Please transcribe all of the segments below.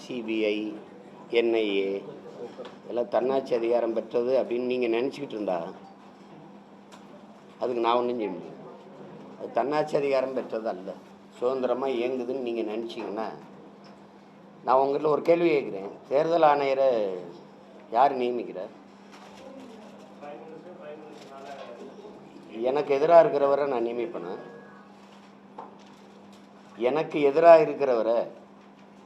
CBI, NIA எல்லாம் தன்னாட்சி அதிகாரம் பெற்றது அப்படின்னு நீங்கள் நினச்சிக்கிட்டு இருந்தா அதுக்கு நான் ஒன்றும் செய்ய முடியும். அது தன்னாட்சி அதிகாரம் பெற்றது அல்ல, சுதந்திரமாக இயங்குதுன்னு நீங்கள் நினச்சிங்கன்னா. நான் உங்கள்கிட்ட ஒரு கேள்வி கேட்குறேன். தேர்தல் ஆணையரை யார் நியமிக்கிறார்? எனக்கு எதிராக இருக்கிறவரை நான் நியமிப்பேனா? எனக்கு எதிராக இருக்கிறவரை,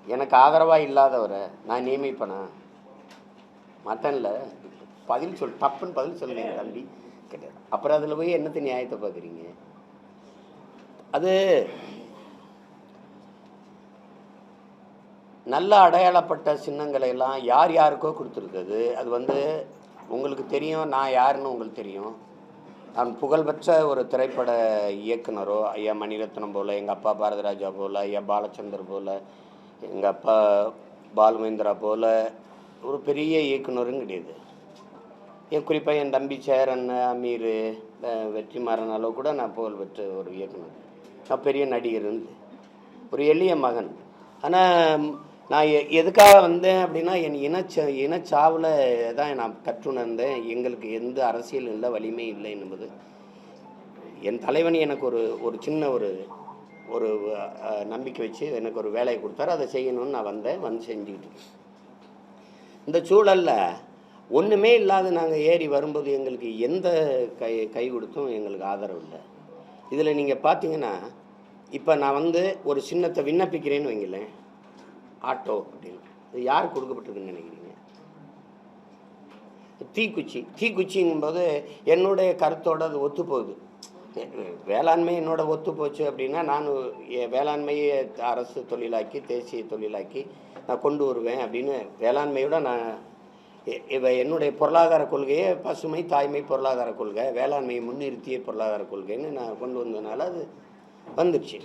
எனக்கு ஆதரவாக இல்லாதவரை நான் நியமிப்பேனா? மட்டன்ல பதில் சொல், தப்புன்னு பதில் சொல்லுங்க தம்பி கிடையாது. அப்புறம் அதில் போய் என்னத்தை நியாயத்தை பார்க்குறீங்க? அது நல்ல அடையாளப்பட்ட சின்னங்களை எல்லாம் யார் யாருக்கோ கொடுத்துருக்குது. அது உங்களுக்கு தெரியும், நான் யாருன்னு உங்களுக்கு தெரியும். நான் புகழ்பெற்ற ஒரு திரைப்பட இயக்குனரோ, ஐயா மணிரத்னம் போல், எங்கள் அப்பா பாரதிராஜா போல், ஐயா பாலச்சந்தர் போல், எங்கள் அப்பா பாலுமேந்திரா போல் ஒரு பெரிய இயக்குனரும் கிடையாது. குறிப்பாக என் தம்பி சேரன், அமீர், வெற்றிமாறன் அளவு கூட நான் புகழ்பெற்ற ஒரு இயக்குனர். நான் பெரிய நடிகர், ஒரு எளிய மகன். ஆனால் நான் எதுக்காக வந்தேன் அப்படின்னா, என் இனச்சாவில் தான் நான் கற்றுணர்ந்தேன். எங்களுக்கு எந்த அரசியல் இல்லை, வலிமை இல்லை என்பது. என் தலைவன் எனக்கு ஒரு சின்ன ஒரு நம்பிக்கை வச்சு எனக்கு ஒரு வேலையை கொடுத்தாரு. அதை செய்யணும்னு நான் வந்து செஞ்சுக்கிட்டு இருக்கேன். இந்த சூழலில் ஒன்றுமே இல்லாத நாங்கள் ஏறி வரும்போது எங்களுக்கு எந்த கை கொடுத்தும் எங்களுக்கு ஆதரவு இல்லை. இதில் நீங்கள் பார்த்தீங்கன்னா, இப்போ நான் ஒரு சின்னத்தை விண்ணப்பிக்கிறேன்னு வைங்களேன், ஆட்டோ அப்படின்னு. இது யார் கொடுக்கப்பட்டிருக்குன்னு நினைக்கிறீங்க? தீக்குச்சிங்கும்போது என்னுடைய கருத்தோடு அது ஒத்து போகுது. வேளாண்மை என்னோட ஒத்து போச்சு அப்படின்னா, நான் வேளாண்மையை அரசு தொழிலாக்கி, தேசிய தொழிலாக்கி நான் கொண்டு வருவேன் அப்படின்னு வேளாண்மையோட நான் என்னுடைய பொருளாதார கொள்கையை பசுமை, தாய்மை பொருளாதார கொள்கை, வேளாண்மையை முன்னிறுத்திய பொருளாதார கொள்கைன்னு நான் கொண்டு வந்ததுனால அது வந்துடுச்சு.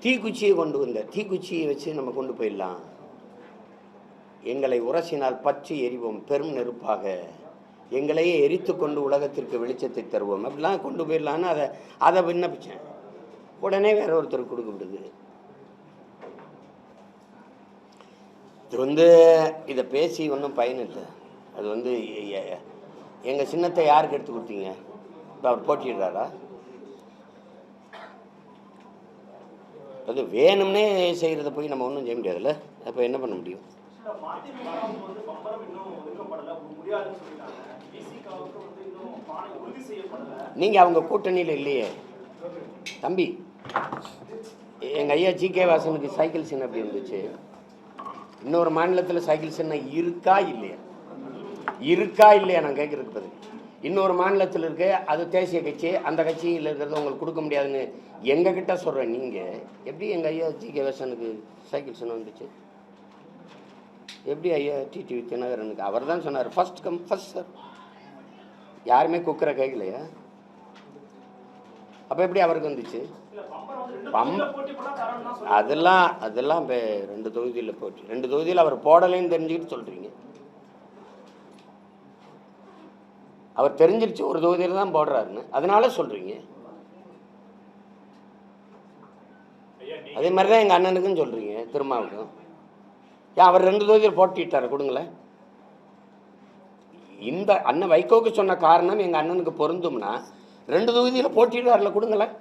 தீக்குச்சியை கொண்டு வந்த தீக்குச்சியை வச்சு நம்ம கொண்டு போயிடலாம். எங்களை உரசினால் பற்றி எரிவோம், பெரும் நெருப்பாக எங்களையே எரித்து கொண்டு உலகத்திற்கு வெளிச்சத்தை தருவோம், அப்படிலாம் கொண்டு போயிடலான்னு அதை விண்ணப்பித்தேன். உடனே வேற ஒருத்தருக்கு கொடுக்கப்படுது. இது இதை பேசி ஒன்றும் பயனில்லை. அது எங்கள் சின்னத்தை யாருக்கு எடுத்து கொடுத்தீங்க? இப்போ அவர் போட்டிடுறாரா? அது வேணும்னே செய்கிறத போய் நம்ம ஒன்றும் செய்ய முடியாதுல்ல. அப்போ என்ன பண்ண முடியும்? நீங்கள் அவங்க கூட்டணியில் இல்லையே தம்பி. எங்கள் ஐயா ஜி.கே. வாசனுக்கு சைக்கிள் சின்னம் அப்படி இருந்துச்சு. இன்னொரு மாநிலத்தில் சைக்கிள் சின்னம் இருக்கா இல்லையா? நான் கேட்குறதுக்கு பதில். இன்னொரு மாநிலத்தில் இருக்கு, அது தேசிய கட்சி, அந்த கட்சியில் இருக்கிறது உங்களுக்கு கொடுக்க முடியாதுன்னு எங்ககிட்ட சொல்கிறேன். நீங்கள் எப்படி எங்கள் ஐயா ஜி.கே. வாசனுக்கு சைக்கிள் சின்னம் வந்துச்சு? எப்படி ஐயா டிடிவி தினகரனுக்கு? அவர் தான் சொன்னார், ஃபர்ஸ்ட் கம் ஃபர்ஸ்ட் சார். யாருமே குக்கரை கேட்கலையா? அப்போ எப்படி அவருக்கு வந்துச்சு? அதெல்லாம் 2 தொகுதியில் போட்டி. 2 தொகுதியில் அவர் போடலைன்னு தெரிஞ்சுக்கிட்டு சொல்கிறீங்க. அவர் தெரிஞ்சிருச்சு ஒரு தொகுதியில் தான் போடுறாருன்னு, அதனால சொல்கிறீங்க. அதே மாதிரி தான் எங்கள் அண்ணனுக்குன்னு சொல்கிறீங்க, திருமாவுக்கும். ஏன் அவர் 2 தொகுதியில் போட்டிட்டார்? கொடுங்களேன். இந்த அண்ணன் வைகோக்கு சொன்ன காரணம் எங்கள் அண்ணனுக்கு பொருந்தும்னா 2 தொகுதியில் போட்டிட்டார்ல, கொடுங்களேன்.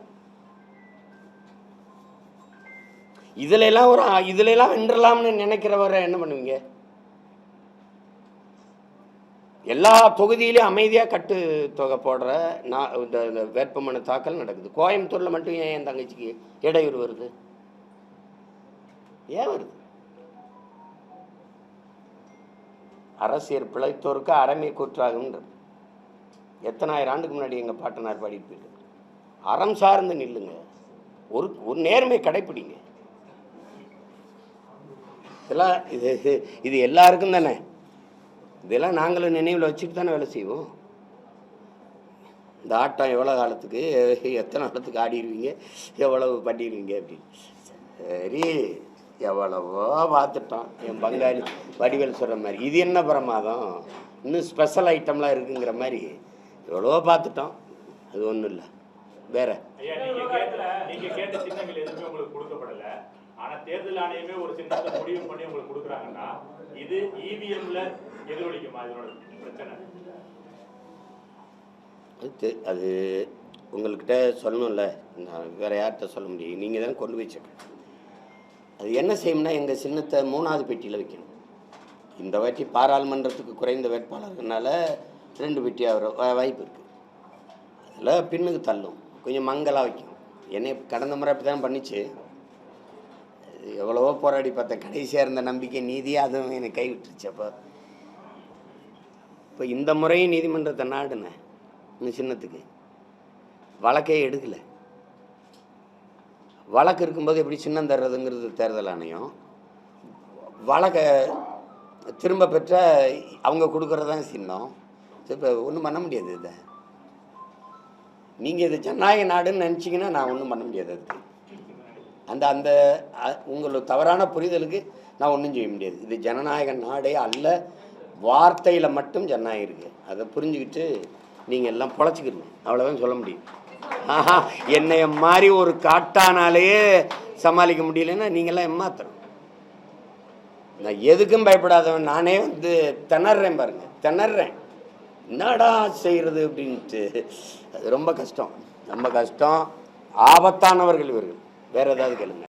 இதுல எல்லாம் வென்றலாம்னு நினைக்கிறவரை என்ன பண்ணுவீங்க? எல்லா தொகுதியிலையும் அமைதியாக கட்டு தொகை போடுற இந்த வேட்புமனு தாக்கல் நடக்குது. கோயம்புத்தூரில் மட்டும் ஏன் என் தங்கச்சிக்கு இடையூறு வருது? ஏன் வருது? அரசியல் பிழைத்தோருக்கு அறமே கூற்றாகும்ன்றது எத்தனை ஆயிரம் ஆண்டுக்கு முன்னாடி எங்கள் பாட்டனார் பாடிட்டு போயிருக்கு. அறம் சார்ந்து நில்லுங்க, ஒரு நேர்மை கடைப்பிடிங்க. இதெல்லாம் இது எல்லாருக்கும் தானே. இதெல்லாம் நாங்களும் நினைவில் வச்சுட்டு தானே வேலை செய்வோம். இந்த ஆட்டம் எவ்வளோ காலத்துக்கு, எத்தனை காலத்துக்கு ஆடிடுவீங்க, எவ்வளவு பண்ணிடுவீங்க அப்படின்னு. சரி, எவ்வளவோ பார்த்துட்டோம். என் பங்காளி வடிவேல் சொல்கிற மாதிரி இது என்ன பிரமாதம், இன்னும் ஸ்பெஷல் ஐட்டம்லாம் இருக்குங்கிற மாதிரி எவ்வளவோ பார்த்துட்டோம். அது ஒன்றும் இல்லை. வேற நீங்க கேட்ட சின்னங்கள் எதுவுமே உங்களுக்கு கொடுக்கப்படல. ஆனா தேர்தல் ஆணையமே ஒரு சின்னத்தை முடிவு பண்ணி உங்களுக்கு கொடுக்குறாங்கன்னா இது இவிஎம்ல எதிரொலிக்குமா? இதோட பிரச்சனை அது உங்கள்கிட்ட சொல்லணும்ல, நான் வேறு யார்கிட்ட சொல்ல முடியும்? நீங்கள் தானே கொண்டு போய் சேர்க்க. அது என்ன செய்யணும்னா எங்கள் சின்னத்தை 3வது பெட்டியில் வைக்கணும். இந்த வாட்டி பாராளுமன்றத்துக்கு குறைந்த வேட்பாளர்னால 2 பெட்டி ஆகிற வாய்ப்பு இருக்குது. அதில் பின்னுக்கு தள்ளும், கொஞ்சம் மங்கலாக வைக்கணும். என்னை கடந்த முறை அப்படி தான் பண்ணிச்சு. எவ்வளவோ போராடி பார்த்தேன், கடைசியாக இருந்த நம்பிக்கை நீதி அதுவும் என்னை கைவிட்டுருச்சு. இப்போ இந்த முறையும் நீதிமன்றத்தை நாடுனேன். இந்த சின்னத்துக்கு வழக்கே எடுக்கலை. வழக்கு இருக்கும்போது எப்படி சின்னம் தர்றதுங்கிறது தேர்தல் ஆணையம். வழக்கை திரும்ப பெற்ற அவங்க கொடுக்குறதான் சின்னம். இப்போ ஒன்றும் பண்ண முடியாது. இதை நீங்கள் இது ஜனநாயக நாடுன்னு நினச்சிங்கன்னா நான் ஒன்றும் பண்ண முடியாது. அதுக்கு அந்த அந்த உங்களுக்கு தவறான புரிதலுக்கு நான் ஒன்றும் செய்ய முடியாது. இது ஜனநாயக நாடே அல்ல, வார்த்தையில் மட்டும் ஜனநாயகம் இருக்குது. அதை புரிஞ்சுக்கிட்டு நீங்கள் எல்லாம் பொழைச்சிக்கிடுங்க, அவ்வளோதான் சொல்ல முடியும். என்னைய மாதிரி ஒரு காட்டானாலேயே சமாளிக்க முடியலன்னா நீங்கள்லாம் ஏமாத்தணும். நான் எதுக்கும் பயப்படாதவன். நானே திணறேன் பாருங்க, திணறேன் என்னடா செய்கிறது அப்படின்ட்டு. அது ரொம்ப கஷ்டம், ரொம்ப கஷ்டம். ஆபத்தானவர்கள் இவர்கள். வேறு ஏதாவது கேளுங்க.